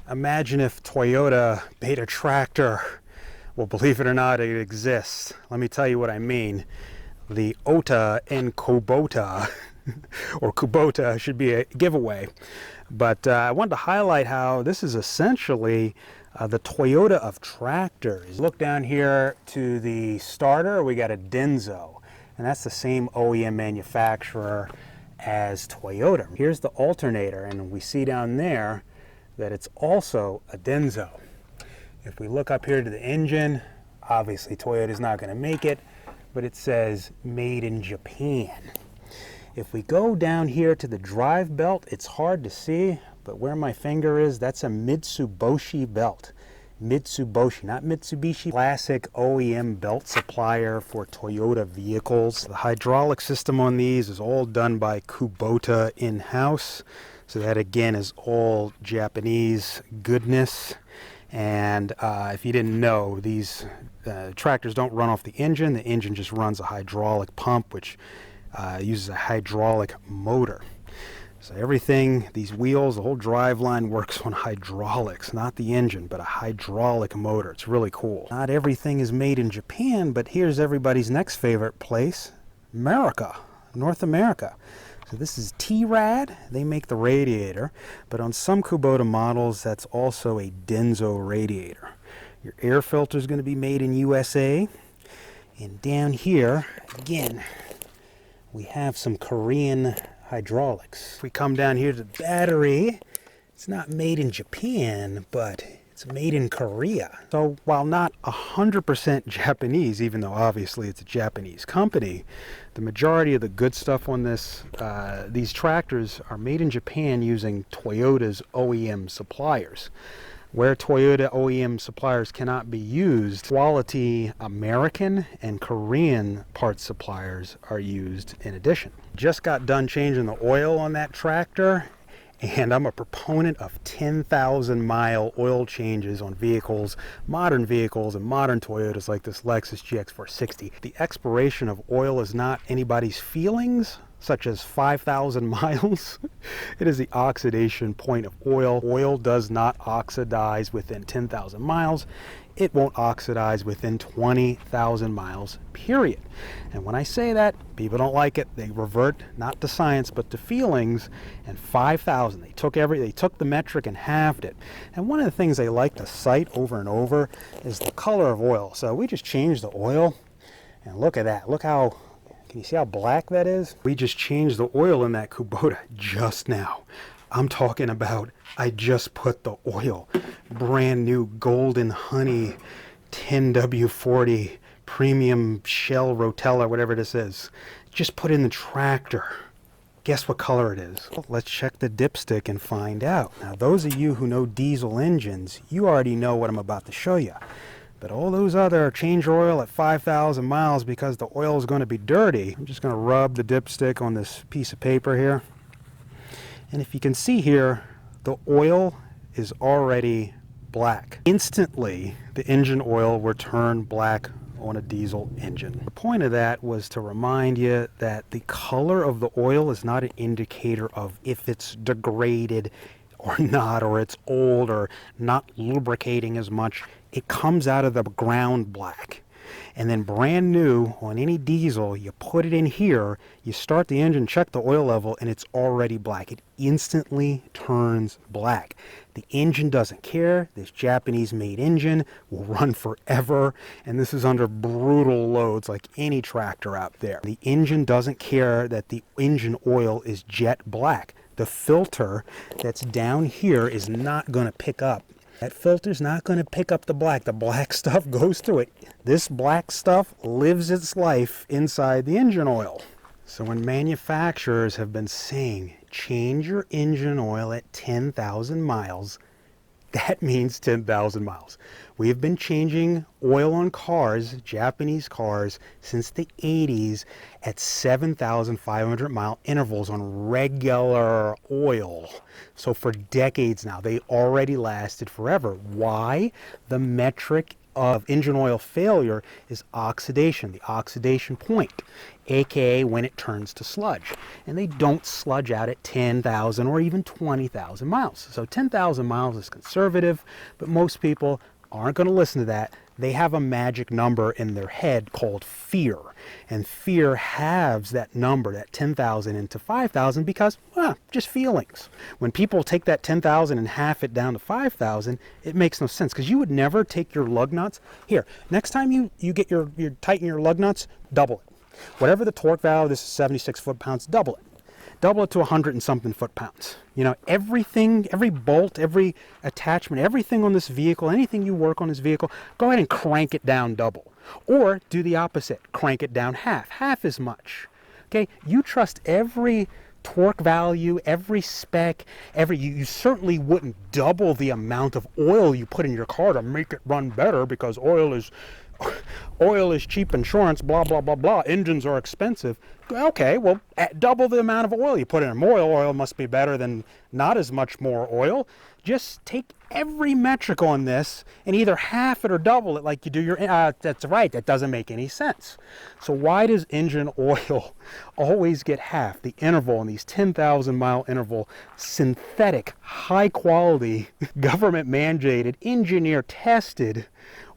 Imagine if Toyota made a tractor. Well, believe it or not, it exists. Let me tell you what I mean. The Ota and Kubota, or Kubota, should be a giveaway. But I wanted to highlight how this is essentially the Toyota of tractors. Look down here to the starter, we got a Denso, and that's the same OEM manufacturer as Toyota. Here's the alternator, and we see down there that it's also a Denso. If we look up here to the engine, obviously Toyota's not going to make it, but it says made in Japan. If we go down here to the drive belt, it's hard to see, but where my finger is, that's a Mitsubishi belt. Mitsubishi, not Mitsubishi. Classic OEM belt supplier for Toyota vehicles. The hydraulic system on these is all done by Kubota in-house. So that again is all Japanese goodness. And if you didn't know, these tractors don't run off the engine. The engine just runs a hydraulic pump, which uses a hydraulic motor. So everything, these wheels, the whole drive line works on hydraulics, not the engine, but a hydraulic motor. It's really cool. Not everything is made in Japan, but here's everybody's next favorite place, America, North America. So this is T-Rad. They make the radiator, but on some Kubota models, that's also a Denso radiator. Your air filter is going to be made in USA. And down here, again, we have some Korean hydraulics. If we come down here to the battery, it's not made in Japan, but it's made in Korea. So while not 100% Japanese, even though obviously it's a Japanese company, the majority of the good stuff on this, these tractors are made in Japan using Toyota's OEM suppliers. Where Toyota OEM suppliers cannot be used, quality American and Korean parts suppliers are used in addition. Just got done changing the oil on that tractor, and I'm a proponent of 10,000 mile oil changes on vehicles, modern vehicles and modern Toyotas like this Lexus GX460. The expiration of oil is not anybody's feelings, such as 5,000 miles. It is the oxidation point of oil. Oil does not oxidize within 10,000 miles. It won't oxidize within 20,000 miles, period. And when I say that, people don't like it. They revert not to science, but to feelings. And 5,000, they took the metric and halved it. And one of the things they like to cite over and over is the color of oil. So we just changed the oil, and look at that. Look how, can you see how black that is? We just changed the oil in that Kubota just now. I'm talking about, I just put the oil, brand new Golden Honey 10W40 premium Shell Rotella, whatever this is. Just put in the tractor. Guess what color it is? Well, let's check the dipstick and find out. Now, those of you who know diesel engines, you already know what I'm about to show you. But all those other change oil at 5,000 miles because the oil is going to be dirty, I'm just going to rub the dipstick on this piece of paper here. And if you can see here, the oil is already black. Instantly, the engine oil will turn black on a diesel engine. The point of that was to remind you that the color of the oil is not an indicator of if it's degraded or not, or it's old or not lubricating as much. It comes out of the ground black. And then brand new on any diesel, you put it in here, you start the engine, check the oil level, and it's already black. It instantly turns black. The engine doesn't care. This Japanese-made engine will run forever, and this is under brutal loads like any tractor out there. The engine doesn't care that the engine oil is jet black. The filter that's down here is not going to pick up. That filter's not going to pick up the black. The black stuff goes through it. This black stuff lives its life inside the engine oil. So when manufacturers have been saying, change your engine oil at 10,000 miles, that means 10,000 miles. We have been changing oil on cars, Japanese cars, since the 80s at 7,500 mile intervals on regular oil. So for decades now, they already lasted forever. Why? The metric of engine oil failure is oxidation, the oxidation point, aka when it turns to sludge. And they don't sludge out at 10,000 or even 20,000 miles. So 10,000 miles is conservative, but most people aren't going to listen to that. They have a magic number in their head called fear. And fear halves that number, that 10,000 into 5,000 because, well, just feelings. When people take that 10,000 and half it down to 5,000, it makes no sense because you would never take your lug nuts. Here, next time you tighten your lug nuts, double it. Whatever the torque value, this is 76 foot-pounds, double it. Double it to 100 and something foot-pounds. You know, everything, every bolt, every attachment, everything on this vehicle, anything you work on this vehicle, go ahead and crank it down double. Or do the opposite, crank it down half as much. Okay, you trust every torque value, every spec, you certainly wouldn't double the amount of oil you put in your car to make it run better because oil is cheap insurance, blah, blah, blah, blah. Engines are expensive. Okay, well, double the amount of oil you put in. More oil must be better than not as much more oil. Just take every metric on this and either half it or double it like you do your... that's right, that doesn't make any sense. So why does engine oil always get half? The interval in these 10,000 mile interval, synthetic, high quality, government mandated, engineer tested.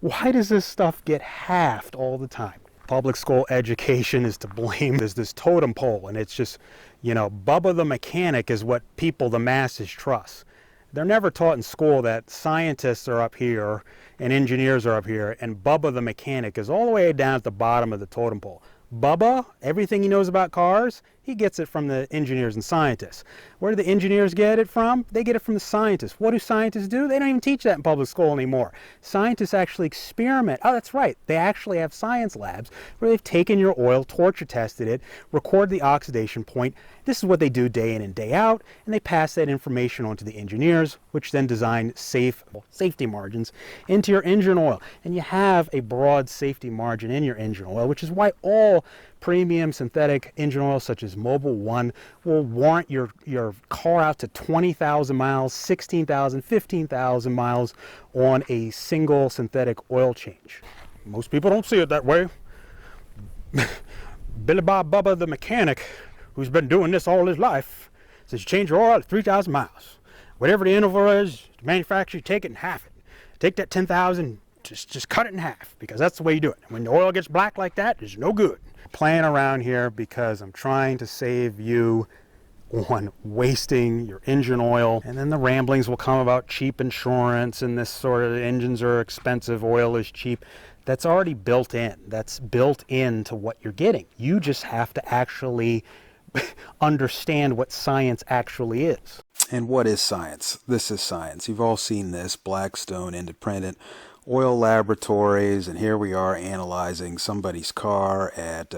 Why does this stuff get halved all the time? Public school education is to blame. There's this totem pole, and it's just, you know, Bubba the mechanic is what people, the masses, trust. They're never taught in school that scientists are up here and engineers are up here, and Bubba the mechanic is all the way down at the bottom of the totem pole. Bubba, everything he knows about cars, he gets it from the engineers and scientists. Where do the engineers get it from? They get it from the scientists. What do scientists do? They don't even teach that in public school anymore. Scientists actually experiment. Oh, that's right. They actually have science labs where they've taken your oil, torture tested it, record the oxidation point. This is what they do day in and day out, and they pass that information on to the engineers, which then design safety margins into your engine oil. And you have a broad safety margin in your engine oil, which is why all premium synthetic engine oil such as Mobil 1 will warrant your car out to 20,000 miles, 16,000, 15,000 miles on a single synthetic oil change. Most people don't see it that way. Billy Bob Bubba the mechanic, who's been doing this all his life, says you change your oil at 3,000 miles. Whatever the interval is, the manufacturer, take it and half it. Take that 10,000, just cut it in half because that's the way you do it. When the oil gets black like that, it's no good. Playing around here because I'm trying to save you on wasting your engine oil, and then the ramblings will come about cheap insurance and this sort of engines are expensive, oil is cheap. That's already built in. That's built into what you're getting. You just have to actually understand what science actually is. And what is science? This is science. You've all seen this, Blackstone Independent Oil Laboratories, and here we are analyzing somebody's car at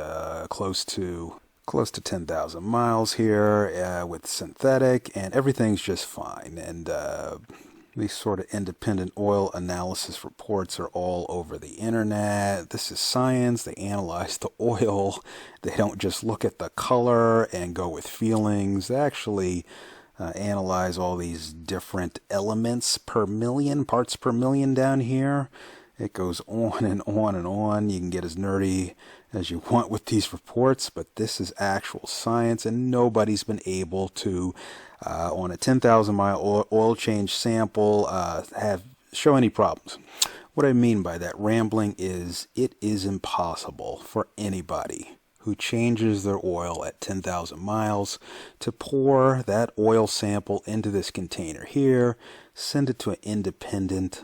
close to 10,000 miles here with synthetic, and everything's just fine. And these sort of independent oil analysis reports are all over the internet. This is science. They analyze the oil. They don't just look at the color and go with feelings. They actually analyze all these different elements per million, parts per million down here. It goes on and on and on. You can get as nerdy as you want with these reports, but this is actual science, and nobody's been able to, on a 10,000 mile oil change sample, show any problems. What I mean by that rambling is it is impossible for anybody who changes their oil at 10,000 miles to pour that oil sample into this container here, send it to an independent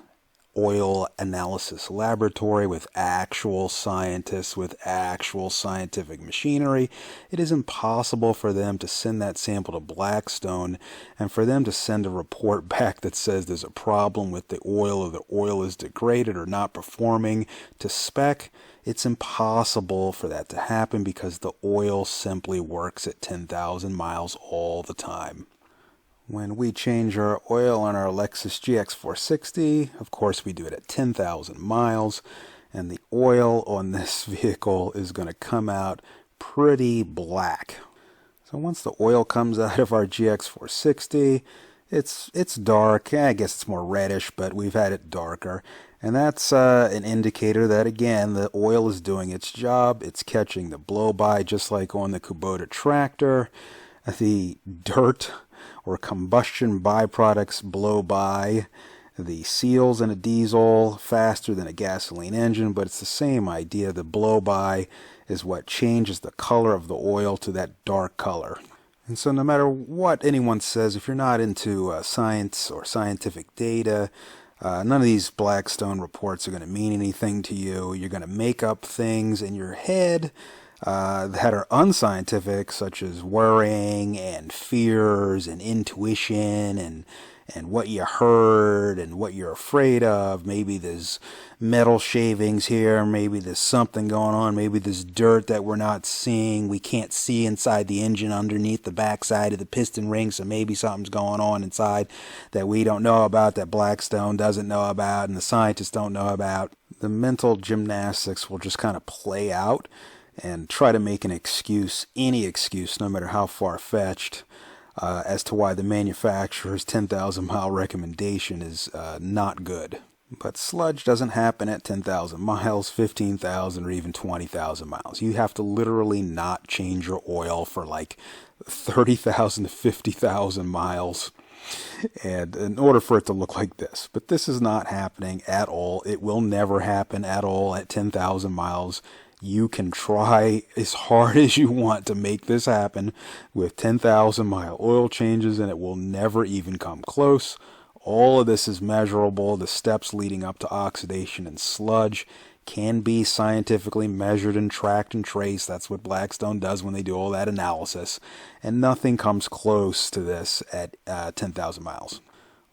oil analysis laboratory with actual scientists, with actual scientific machinery. It is impossible for them to send that sample to Blackstone and for them to send a report back that says there's a problem with the oil or the oil is degraded or not performing to spec. It's impossible for that to happen because the oil simply works at 10,000 miles all the time. When we change our oil on our Lexus GX460, of course we do it at 10,000 miles, and the oil on this vehicle is going to come out pretty black. So once the oil comes out of our GX460, It's dark. I guess it's more reddish, but we've had it darker. And that's an indicator that, again, the oil is doing its job. It's catching the blow-by, just like on the Kubota tractor. The dirt or combustion byproducts blow by the seals in a diesel faster than a gasoline engine, but it's the same idea. The blow-by is what changes the color of the oil to that dark color. And so no matter what anyone says, if you're not into science or scientific data, none of these Blackstone reports are going to mean anything to you. You're going to make up things in your head that are unscientific, such as worrying and fears and intuition and what you heard and what you're afraid of. Maybe there's metal shavings here, maybe there's something going on, maybe there's dirt that we're not seeing. We can't see inside the engine underneath the backside of the piston ring, so maybe something's going on inside that we don't know about, that Blackstone doesn't know about, and the scientists don't know about. The mental gymnastics will just kind of play out and try to make an excuse, any excuse, no matter how far-fetched, as to why the manufacturer's 10,000 mile recommendation is not good. But sludge doesn't happen at 10,000 miles, 15,000, or even 20,000 miles. You have to literally not change your oil for like 30,000 to 50,000 miles, and in order for it to look like this. But this is not happening at all. It will never happen at all at 10,000 miles. You can try as hard as you want to make this happen with 10,000 mile oil changes, and it will never even come close. All of this is measurable. The steps leading up to oxidation and sludge can be scientifically measured and tracked and traced. That's what Blackstone does when they do all that analysis. And nothing comes close to this at 10,000 miles.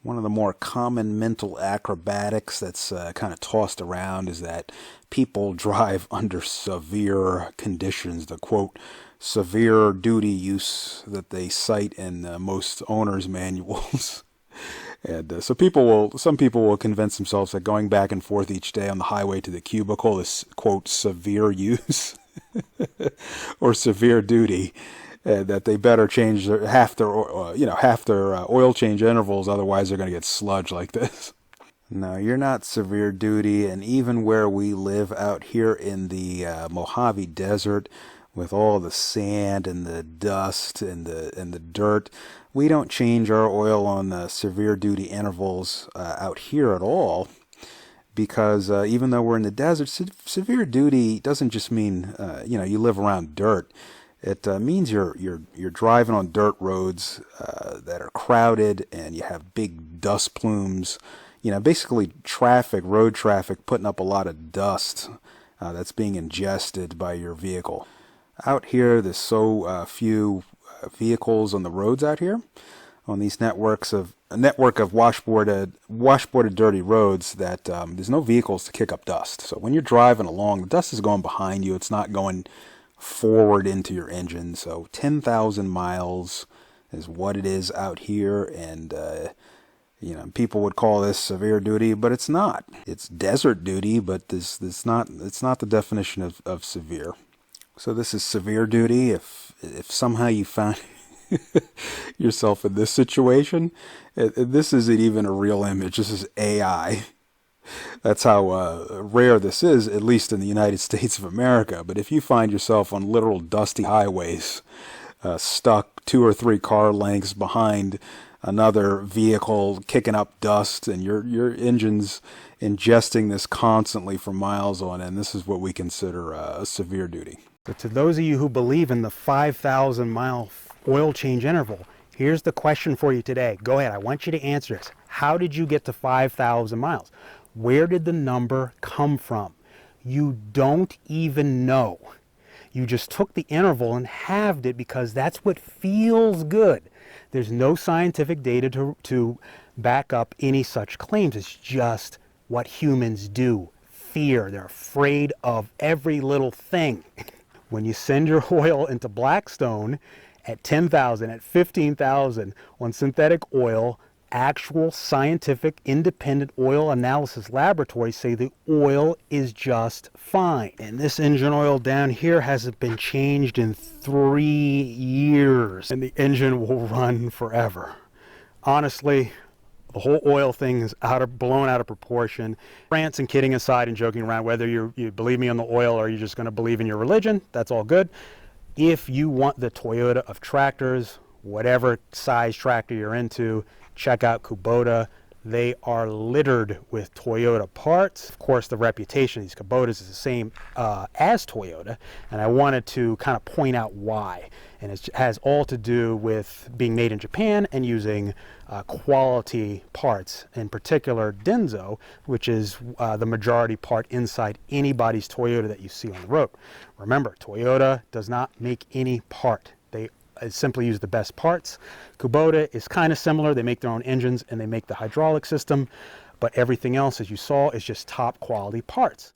One of the more common mental acrobatics that's kind of tossed around is that people drive under severe conditions. The quote, severe duty use that they cite in most owners' manuals. And so some people will convince themselves that going back and forth each day on the highway to the cubicle is, quote, severe use or severe duty. That they better change half their oil change intervals, otherwise they're going to get sludge like this. No, you're not severe duty, and even where we live out here in the Mojave Desert, with all the sand and the dust and the dirt, we don't change our oil on severe duty intervals out here at all. Because even though we're in the desert, severe duty doesn't just mean you live around dirt. It means you're driving on dirt roads that are crowded, and you have big dust plumes. Basically road traffic putting up a lot of dust that's being ingested by your vehicle. Out here, there's so few vehicles on the roads out here, on these network of washboarded dirty roads, that there's no vehicles to kick up dust. So when you're driving along, the dust is going behind you. It's not going forward into your engine. So 10,000 miles is what it is out here, and people would call this severe duty, but it's not. It's desert duty, but it's not the definition of severe. So this is severe duty. If somehow you found yourself in this situation, this isn't even a real image. This is AI. That's how rare this is, at least in the United States of America. But if you find yourself on literal dusty highways, stuck 2 or 3 car lengths behind another vehicle, kicking up dust, and your engine's ingesting this constantly for miles on end, this is what we consider severe duty. So to those of you who believe in the 5,000 mile oil change interval, here's the question for you today. Go ahead, I want you to answer this. How did you get to 5,000 miles? Where did the number come from? You don't even know. You just took the interval and halved it because that's what feels good. There's no scientific data to back up any such claims. It's just what humans do. Fear. They're afraid of every little thing. When you send your oil into Blackstone at 10,000, at 15,000 on synthetic oil, actual scientific independent oil analysis laboratories say the oil is just fine. And this engine oil down here hasn't been changed in 3 years, and the engine will run forever. Honestly, the whole oil thing is blown out of proportion. Rants and kidding aside and joking around, whether you believe me on the oil or you're just going to believe in your religion, that's all good. If you want the Toyota of tractors, whatever size tractor you're into, check out Kubota. They are littered with Toyota parts. Of course, the reputation of these Kubotas is the same as Toyota, and I wanted to kind of point out why. And it has all to do with being made in Japan and using quality parts, in particular Denso, which is the majority part inside anybody's Toyota that you see on the road. Remember, Toyota does not make any part. They simply use the best parts. Kubota is kind of similar. They make their own engines and they make the hydraulic system, but everything else, as you saw, is just top quality parts.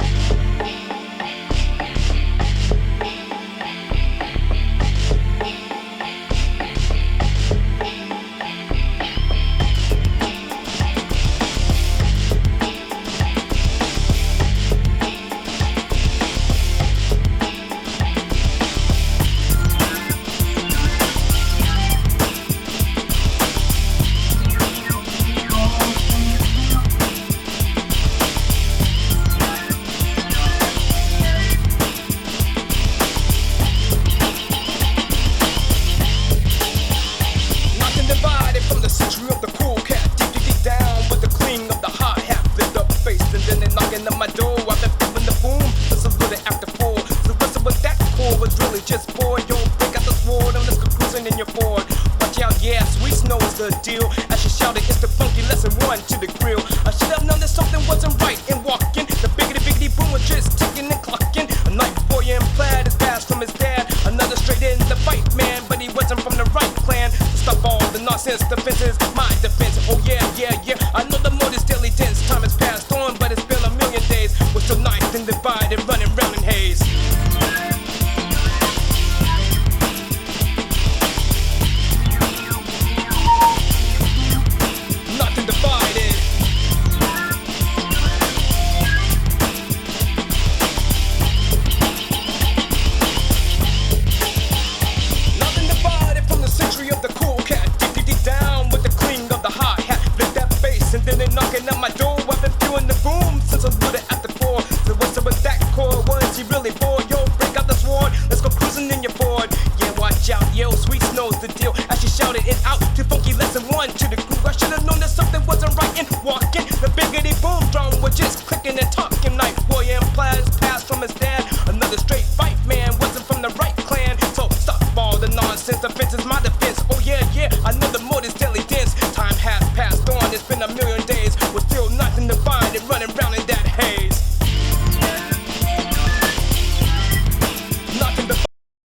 The deal, as she shouted, it's the funky lesson one to the grill. I should have known that something wasn't right in walking. The biggity boom was just ticking and clocking. A night boy in plaid is passed from his dad. Another straight in the fight man, but he wasn't from the right clan. To stop all the nonsense, defense is my defense. Oh yeah. I know the motor's daily tense. Time has passed on, but it's been a million days. We're still ninth and divided, running round in haze. Knocking at my door, I've been feeling the boom since I put it at the core. So what's up with that core? Was he really bored? Yo, break out the sword, let's go cruising in your Ford. Yeah, watch out, yo, Sweet knows the deal. As she shouted it out to funky lesson one to the groove. I should have known that something wasn't right in walking. The biggity boom drum was just clicking and talking. Night boy in plaid passed from his dad. Another straight fight man, wasn't from the right clan. So stop all the nonsense, defense is my defense. Oh yeah, I know the